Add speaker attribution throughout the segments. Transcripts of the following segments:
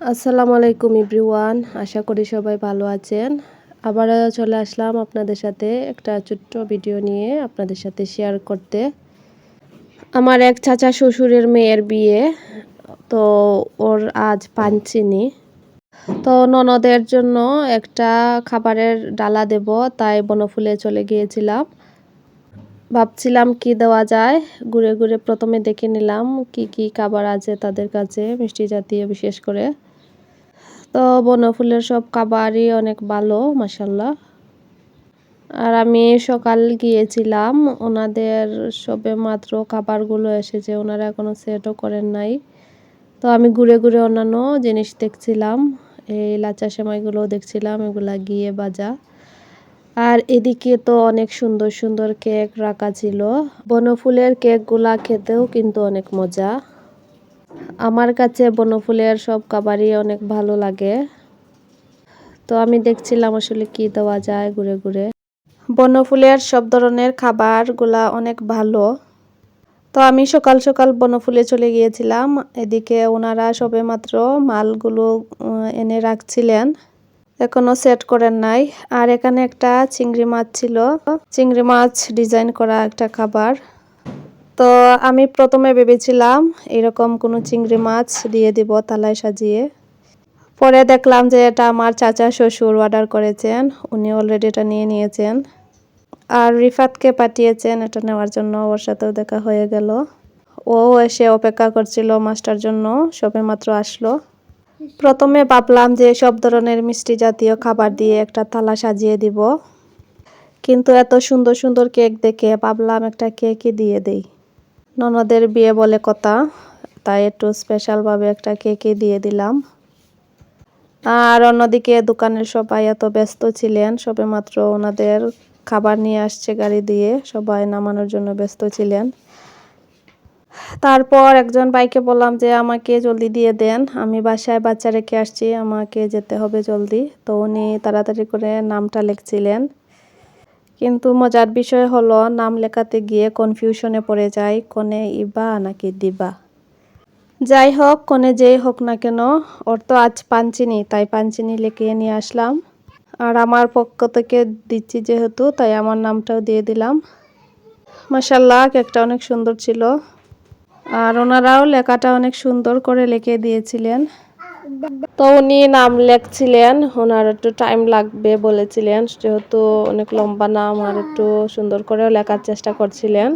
Speaker 1: আসসালামু আলাইকুম এভরিওয়ান, আশা করি সবাই ভালো আছেন। আবার চলে আসলাম আপনাদের সাথে একটা ছোট্ট ভিডিও নিয়ে আপনাদের সাথে শেয়ার করতে। আমার এক চাচা শ্বশুরের মেয়ের বিয়ে, তো ওর আজ পাঞ্চিনি। তো ননদের জন্য একটা খাবারের ডালা দেব, তাই বনফুলে চলে গিয়েছিলাম। ভাবছিলাম কি দেওয়া যায়, ঘুরে ঘুরে প্রথমে দেখে নিলাম কি কি খাবার আছে তাদের কাছে, মিষ্টি জাতীয় বিশেষ করে। তো বনফুলের সব খাবারই অনেক ভালো মাশাল্লাহ। আর আমি সকাল গিয়েছিলাম, ওনাদের সবে মাত্র খাবারগুলো এসেছে, ওনারা এখনো সেটও করেন নাই। তো আমি ঘুরে ঘুরে অন্যান্য জিনিস দেখছিলাম, এই লাচা সেমাইগুলো দেখছিলাম, এগুলা গিয়ে বাজা। আর এদিকে তো অনেক সুন্দর সুন্দর কেক রাখা ছিল। বনফুলের কেকগুলা খেতেও কিন্তু অনেক মজা। আমার কাছে বনফুলের সব খাবারই অনেক ভালো লাগে। তো আমি দেখছিলাম আসলে কি দেওয়া যায় ঘুরে ঘুরে। বনফুলের সব ধরনের খাবারগুলা অনেক ভালো। তো আমি সকাল সকাল বনফুলে চলে গিয়েছিলাম। এদিকে ওনারা সবে মাত্র মালগুলো এনে রাখছিলেন, এখনো সেট করেন নাই। আর এখানে একটা চিংড়ি মাছ ছিল, চিংড়ি মাছ ডিজাইন করা একটা খাবার। তো আমি প্রথমে ভেবেছিলাম এরকম কোনো চিংড়ি মাছ দিয়ে দিব থালায় সাজিয়ে। পরে দেখলাম যে এটা আমার চাচা শ্বশুর অর্ডার করেছেন, উনি অলরেডি এটা নিয়ে নিয়েছেন। আর রিফাতকে পাঠিয়েছেন এটা নেওয়ার জন্য, ওর সাথেও দেখা হয়ে গেল। ও এসে অপেক্ষা করছিল মাছটার জন্য, সবেমাত্র আসলো। প্রথমে ভাবলাম যে সব ধরনের মিষ্টি জাতীয় খাবার দিয়ে একটা থালা সাজিয়ে দিব, কিন্তু এত সুন্দর সুন্দর কেক দেখে ভাবলাম একটা কেকই দিয়ে দেই। ননদের বিয়ে বলে কথা, তাই একটু স্পেশালভাবে একটা কেকই দিয়ে দিলাম। আর অন্যদিকে দোকানের সবাই এত ব্যস্ত ছিলেন, সবেমাত্র ওনাদের খাবার নিয়ে আসছে গাড়ি দিয়ে, সবাই নামানোর জন্য ব্যস্ত ছিলেন। তারপর একজন ভাইকে বললাম যে আমাকে জলদি দিয়ে দেন, আমি বাসায় বাচ্চা রেখে আসছি, আমাকে যেতে হবে জলদি। তো উনি তাড়াতাড়ি করে নামটা লিখছিলেন, কিন্তু মজার বিষয় হলো নাম লেখাতে গিয়ে কনফিউশনে পড়ে যায়, কনে ইবা নাকি দিবা। যাই হোক, কনে যেই হোক না কেন, ওর তো আজ পাঞ্চিনি, তাই পাঞ্চিনি লিখিয়ে নিয়ে আসলাম। আর আমার পক্ষ থেকে দিচ্ছি যেহেতু, তাই আমার নামটাও দিয়ে দিলাম। মাশাল্লাহ, কেকটা অনেক সুন্দর ছিল। আর ওনারাও লেখাটা অনেক সুন্দর করে লিখে দিয়েছিলেন। তো উনি নাম লেখছিলেন, ওনার একটু টাইম লাগবে বলেছিলেন, যেহেতু অনেক লম্বা নাম, আর একটু সুন্দর করেও লেখার চেষ্টা করছিলেন।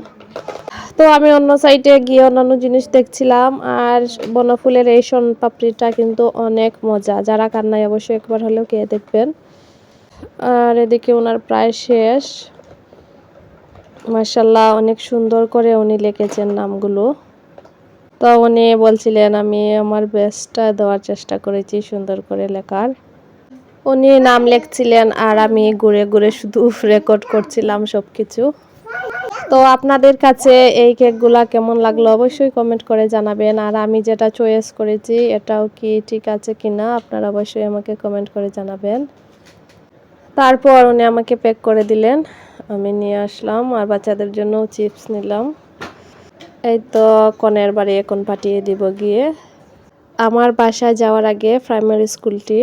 Speaker 1: তো আমি অন্য সাইডে গিয়ে অন্যান্য জিনিস দেখছিলাম। আর বনফুলের এই শনপাপড়িটা কিন্তু অনেক মজা, যারা খান নাই অবশ্যই একবার হলেও খেয়ে দেখবেন। আর এদিকে ওনার প্রায় শেষ। মাশাল্লাহ, অনেক সুন্দর করে উনি লিখেছেন নামগুলো। তো উনি বলছিলেন আমি আমার বেস্টটা দেওয়ার চেষ্টা করেছি সুন্দর করে লেখার। উনি নাম লিখছিলেন আর আমি ঘুরে ঘুরে শুধু রেকর্ড করছিলাম সব কিছু। তো আপনাদের কাছে এই কেকগুলা কেমন লাগলো অবশ্যই কমেন্ট করে জানাবেন। আর আমি যেটা চয়েস করেছি এটাও কি ঠিক আছে কিনা আপনারা অবশ্যই আমাকে কমেন্ট করে জানাবেন। তারপর উনি আমাকে প্যাক করে দিলেন, আমি নিয়ে আসলাম। আর বাচ্চাদের জন্য চিপস নিলাম। এই তো কনের বাড়ি এখন পাঠিয়ে দিব গিয়ে। আমার বাসায় যাওয়ার আগে প্রাইমারি স্কুলটি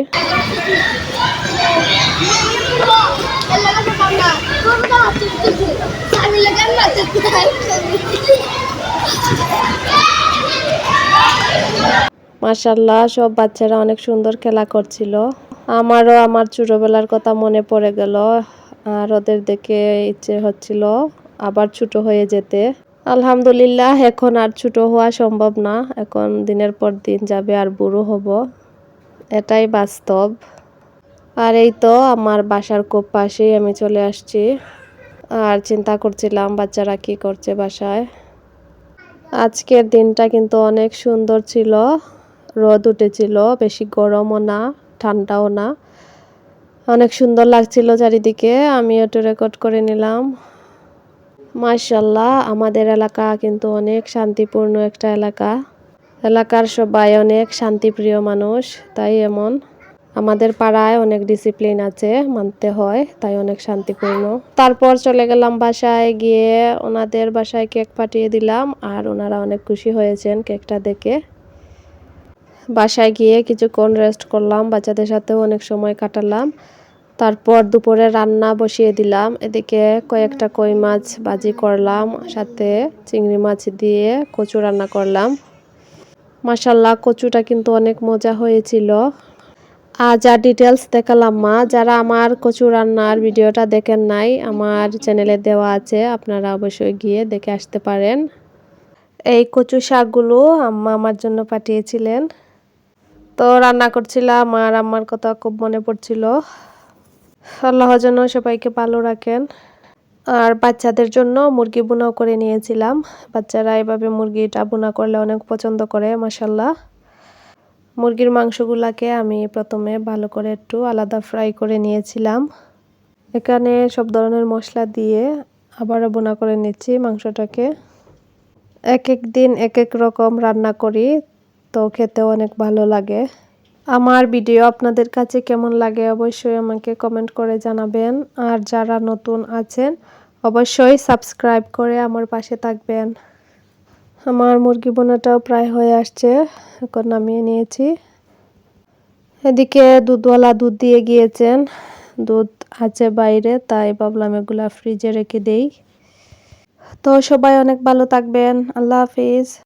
Speaker 1: মাশাল্লাহ, সব বাচ্চারা অনেক সুন্দর খেলা করছিল। আমারও আমার ছোটবেলার কথা মনে পড়ে গেল। আর ওদের দেখে ইচ্ছে হচ্ছিল আবার ছোট হয়ে যেতে। আলহামদুলিল্লাহ, এখন আর ছোট হওয়া সম্ভব না, এখন দিনের পর দিন যাবে আর বুড়ো হব, এটাই বাস্তব। আর এই তো আমার বাসার খুব পাশেই আমি চলে আসছি। আর চিন্তা করছিলাম বাচ্চারা কি করছে বাসায়। আজকের দিনটা কিন্তু অনেক সুন্দর ছিল, রোদ উঠেছিল, বেশি গরমও না ঠান্ডাও না, অনেক সুন্দর লাগছিল চারিদিকে। আমি একটু রেকর্ড করে নিলাম। মাশাল্লাহ, আমাদের এলাকা কিন্তু অনেক শান্তিপূর্ণ একটা এলাকা। এলাকার সবাই অনেক শান্তিপ্রিয় মানুষ, তাই এমন। আমাদের পাড়ায় অনেক ডিসিপ্লিন আছে, মানতে হয়, তাই অনেক শান্তিপূর্ণ। তারপর চলে গেলাম বাসায়, গিয়ে ওনাদের বাসায় কেক পাঠিয়ে দিলাম। আর ওনারা অনেক খুশি হয়েছেন কেকটা দেখে। বাসায় গিয়ে কিছুক্ষণ রেস্ট করলাম, বাচ্চাদের সাথেও অনেক সময় কাটালাম। তারপর দুপুরে রান্না বসিয়ে দিলাম। এদিকে কয়েকটা কই মাছ ভাজি করলাম, সাথে চিংড়ি মাছ দিয়ে কচু রান্না করলাম। মাশাল্লাহ, কচুটা কিন্তু অনেক মজা হয়েছিল। আজ আর ডিটেলস দেখালাম মা। যারা আমার কচু রান্নার ভিডিওটা দেখেন নাই, আমার চ্যানেলে দেওয়া আছে, আপনারা অবশ্যই গিয়ে দেখে আসতে পারেন। এই কচু শাকগুলো আম্মা আমার জন্য পাঠিয়েছিলেন। তো রান্না করছিলাম আর আমার কথা খুব মনে পড়ছিল। আল্লাহ যেন সবাইকে ভালো রাখেন। আর বাচ্চাদের জন্য মুরগি ভুনাও করে নিয়েছিলাম। বাচ্চারা এভাবে মুরগিটা ভুনা করলে অনেক পছন্দ করে মাশাল্লাহ। মুরগির মাংসগুলাকে আমি প্রথমে ভালো করে একটু আলাদা ফ্রাই করে নিয়েছিলাম। এখানে সব ধরনের মশলা দিয়ে আবারও ভুনা করে নিচ্ছি মাংসটাকে। এক এক দিন এক এক রকম রান্না করি, তো খেতে অনেক ভালো লাগে। আমার ভিডিও আপনাদের কাছে কেমন লাগে অবশ্যই আমাকে কমেন্ট করে জানাবেন। আর যারা নতুন আছেন অবশ্যই সাবস্ক্রাইব করে আমার পাশে থাকবেন। আমার মুরগি ভুনাটাও প্রায় হয়ে আসছে, এখন নামিয়ে নিয়েছি। এদিকে দুধওয়ালা দুধ দিয়ে গিয়েছেন, দুধ আছে বাইরে, তাই ভাবলাম এগুলা ফ্রিজে রেখে দেই। তো সবাই অনেক ভালো থাকবেন। আল্লাহ হাফিজ।